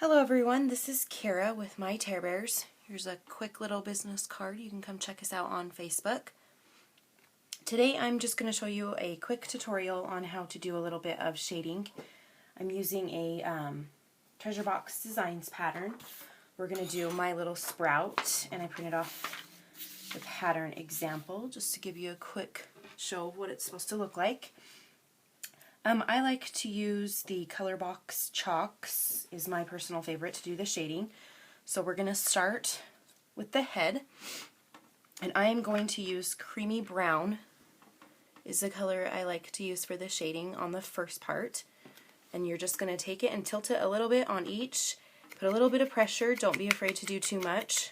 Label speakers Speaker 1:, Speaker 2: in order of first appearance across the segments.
Speaker 1: Hello everyone, this is Kara with My Tare Bears. Here's a quick little business card. You can come check us out on Facebook. Today I'm just going to show you a quick tutorial on how to do a little bit of shading. I'm using a Treasure Box Designs pattern. We're going to do my little sprout, and I printed off the pattern example just to give you a quick show of what it's supposed to look like. I like to use the Color Box Chalks, is my personal favorite to do the shading. So we're going to start with the head, and I am going to use Creamy Brown is the color I like to use for the shading on the first part. And you're just going to take it and tilt it a little bit on each. Put a little bit of pressure, don't be afraid to do too much.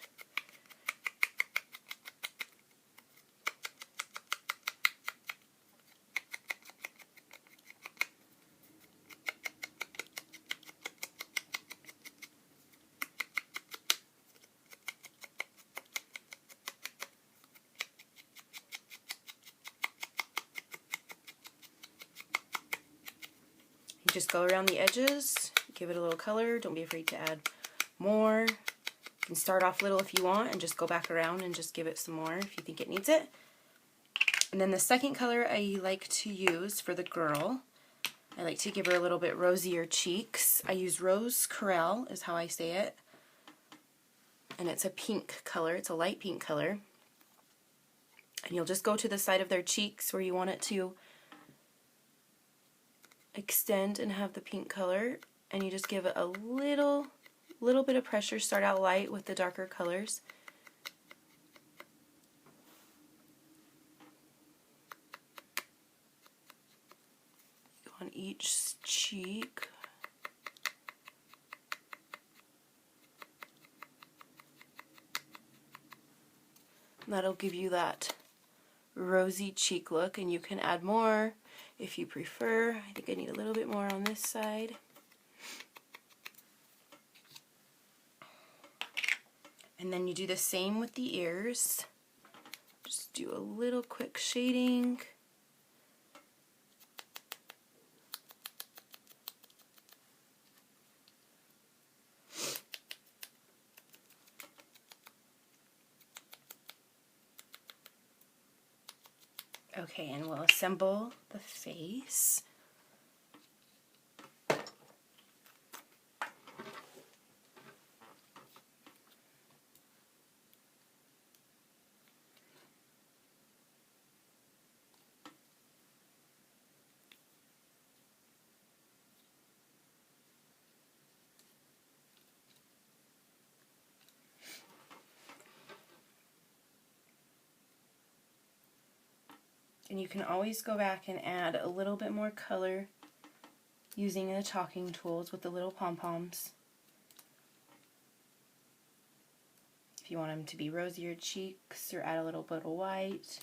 Speaker 1: You just go around the edges, give it a little color, don't be afraid to add more. You can start off little if you want and just go back around and just give it some more if you think it needs it. And then the second color I like to use for the girl, I like to give her a little bit rosier cheeks. I use Rose Coral is how I say it. And it's a pink color, it's a light pink color. And you'll just go to the side of their cheeks where you want it to extend and have the pink color, and you just give it a little bit of pressure. Start out light with the darker colors. On each cheek. That'll give you that rosy cheek look, and you can add more if you prefer. I think I need a little bit more on this side. And then you do the same with the ears. Just do a little quick shading. Okay, and we'll assemble the face. And you can always go back and add a little bit more color using the chalking tools with the little pom-poms. If you want them to be rosier cheeks, or add a little bit of white.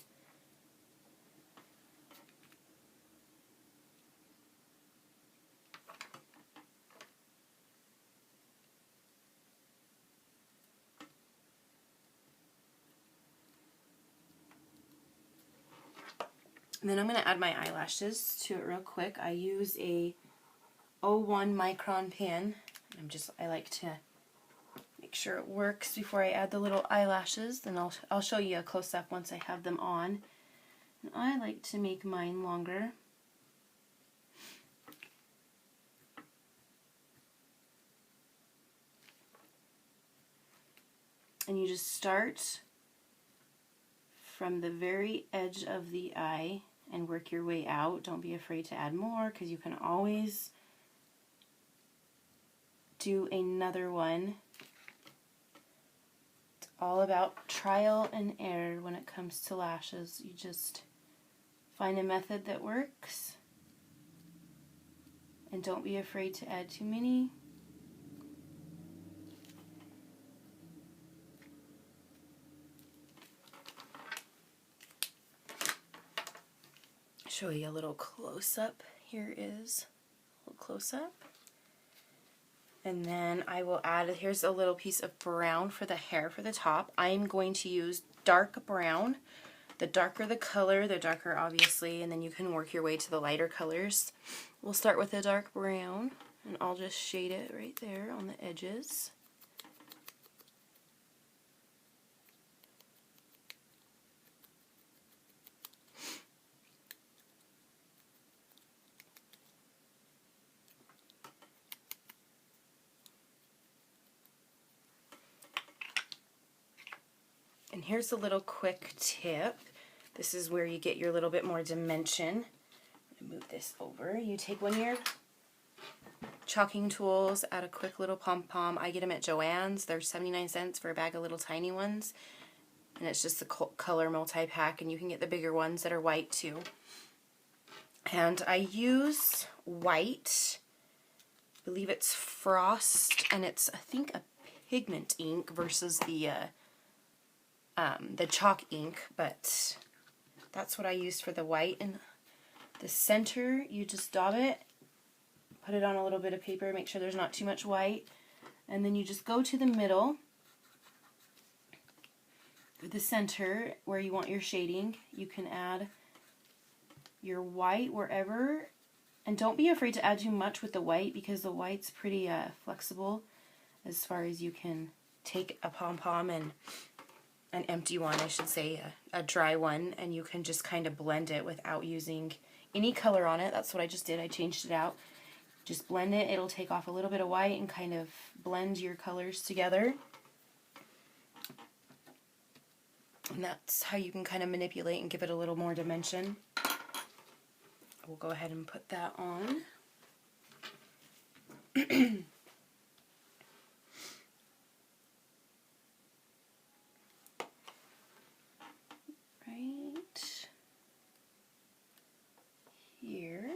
Speaker 1: And then I'm going to add my eyelashes to it real quick. I use a 01 micron pen. I like to make sure it works before I add the little eyelashes. Then I'll show you a close-up once I have them on. And I like to make mine longer. And you just start from the very edge of the eye and work your way out. Don't be afraid to add more, because you can always do another one. It's all about trial and error when it comes to lashes. You just find a method that works, and don't be afraid to add too many. Show you a little close-up. Here is a little close-up. And then I will add, here's a little piece of brown for the hair for the top. I'm going to use dark brown. The darker the color, the darker obviously, and then you can work your way to the lighter colors. We'll start with the dark brown. And I'll just shade it right there on the edges. And here's a little quick tip. This is where you get your little bit more dimension. Move this over. You take one of your chalking tools, add a quick little pom-pom. I get them at Joann's. They're 79 cents for a bag of little tiny ones. And it's just the color multi-pack, and you can get the bigger ones that are white too. And I use white. I believe it's Frost, and it's, I think, a pigment ink versus the chalk ink, but that's what I used for the white. And the center, you just dab it, put it on a little bit of paper, make sure there's not too much white, and then you just go to the middle, the center where you want your shading. You can add your white wherever, and don't be afraid to add too much with the white, because the white's pretty flexible as far as you can take a pom-pom and an empty one, I should say, a dry one, and you can just kind of blend it without using any color on it. That's what I just did. I changed it out. Just blend it. It'll take off a little bit of white and kind of blend your colors together. And that's how you can kind of manipulate and give it a little more dimension. We'll go ahead and put that on. Right here.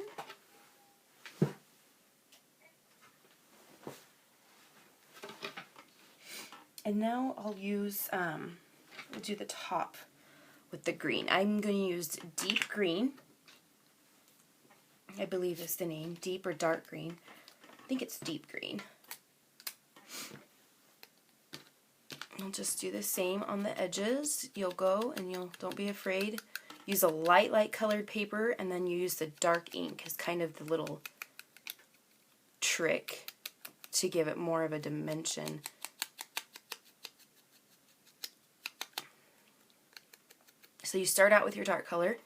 Speaker 1: And now I'll use, we'll do the top with the green. I'm going to use deep green. I believe is the name, deep or dark green. I think it's deep green. I'll just do the same on the edges. You'll go and don't be afraid. Use a light colored paper, and then you use the dark ink as kind of the little trick to give it more of a dimension. So you start out with your dark color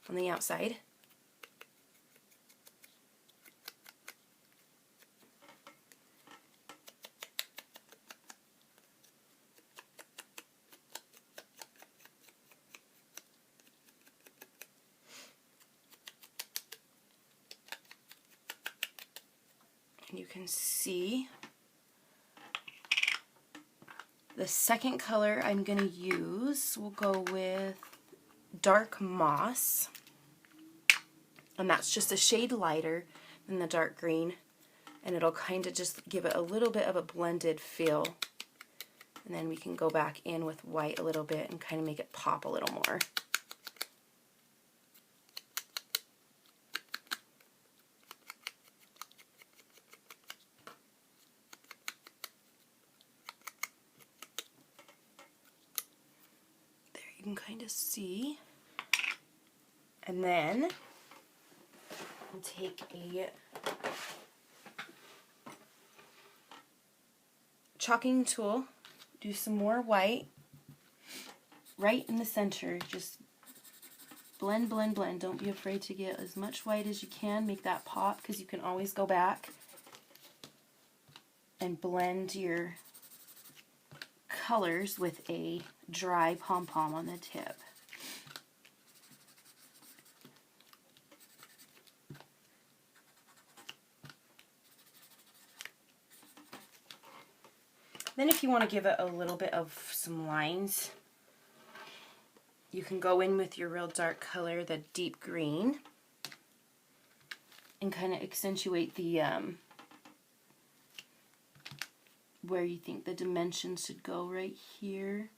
Speaker 1: on the outside. And you can see the second color I'm going to use, we'll go with Dark Moss, and that's just a shade lighter than the dark green, and it'll kind of just give it a little bit of a blended feel. And then we can go back in with white a little bit and kind of make it pop a little more. There you can kind of see. And then we'll take a chalking tool, do some more white right in the center. Just blend, blend, blend. Don't be afraid to get as much white as you can. Make that pop, because you can always go back and blend your colors with a dry pom-pom on the tip. Then if you want to give it a little bit of some lines, you can go in with your real dark color, the deep green, and kind of accentuate the where you think the dimensions should go right here.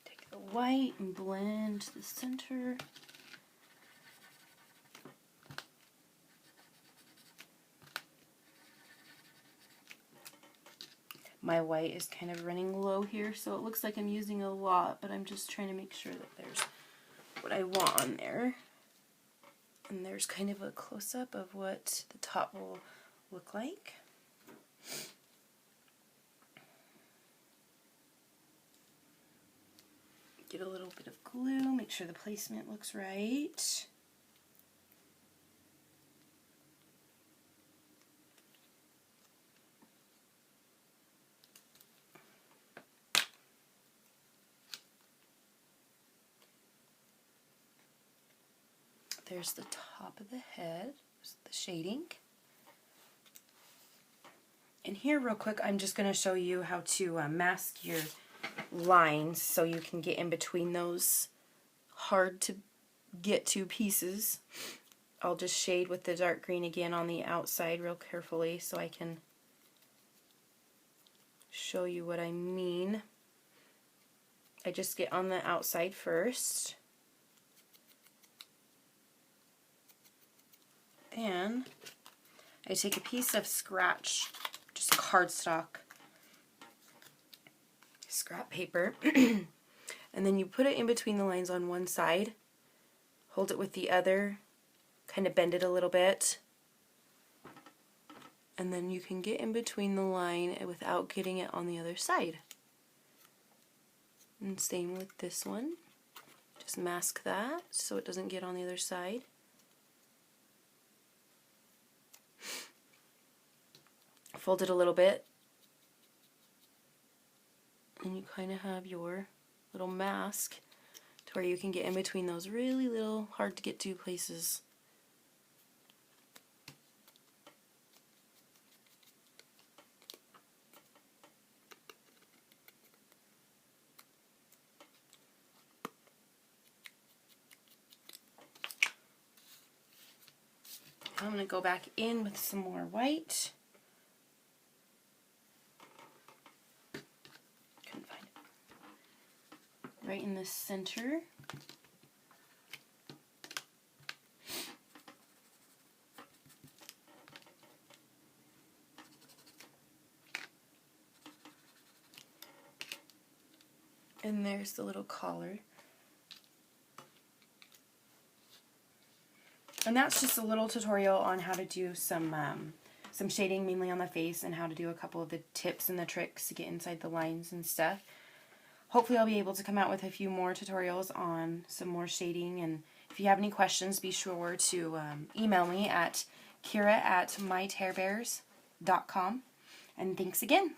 Speaker 1: Take the white and blend the center. My white is kind of running low here, so it looks like I'm using a lot, but I'm just trying to make sure that there's what I want on there. And there's kind of a close-up of what the top will look like. Get a little bit of glue, make sure the placement looks right. There's the top of the head, the shading. And here real quick, I'm just going to show you how to mask your lines so you can get in between those hard to get to pieces. I'll just shade with the dark green again on the outside real carefully so I can show you what I mean. I just get on the outside first. Then I take a piece of scratch, just cardstock, scrap paper, and then you put it in between the lines on one side, hold it with the other, kind of bend it a little bit, and then you can get in between the line without getting it on the other side. And same with this one. Just mask that so it doesn't get on the other side. Fold it a little bit, and you kind of have your little mask to where you can get in between those really little hard to get to places. I'm going to go back in with some more white. Couldn't find it. Right in the center. And there's the little collar. And that's just a little tutorial on how to do some shading, mainly on the face, and how to do a couple of the tips and the tricks to get inside the lines and stuff. Hopefully I'll be able to come out with a few more tutorials on some more shading, and if you have any questions, be sure to email me at kira@mytearbears.com. And thanks again.